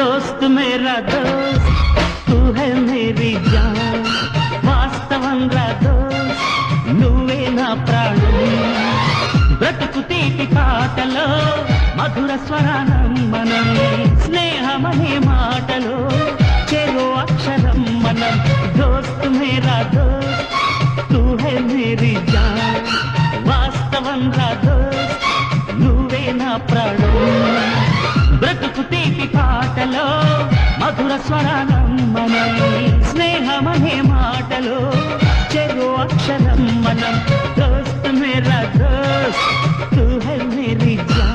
दोस्त मेरा दोस्त तू है मेरी जान వాస్తవం రా దోస్త్ నువ్వే నా ప్రాణం బ్రతుకు తీపి పాటలో మధుర స్వరానం మనం స్నేహమనే మాటలో చెరో అక్షరం మనం దోస్త్ మేరా దోస్త్ తూ హై మేరీ జాన్ వాస్తవం రా దోస్త్ నువ్వే నా ప్రాణం బ్రతుకు తీపి పాటలో మధుర స్వరానం మనం స్నేహమనే మాటలో చెరో అక్షరం మనం దోస్త్ మేరా దోస్త్ తూ హై మేరీ జాన్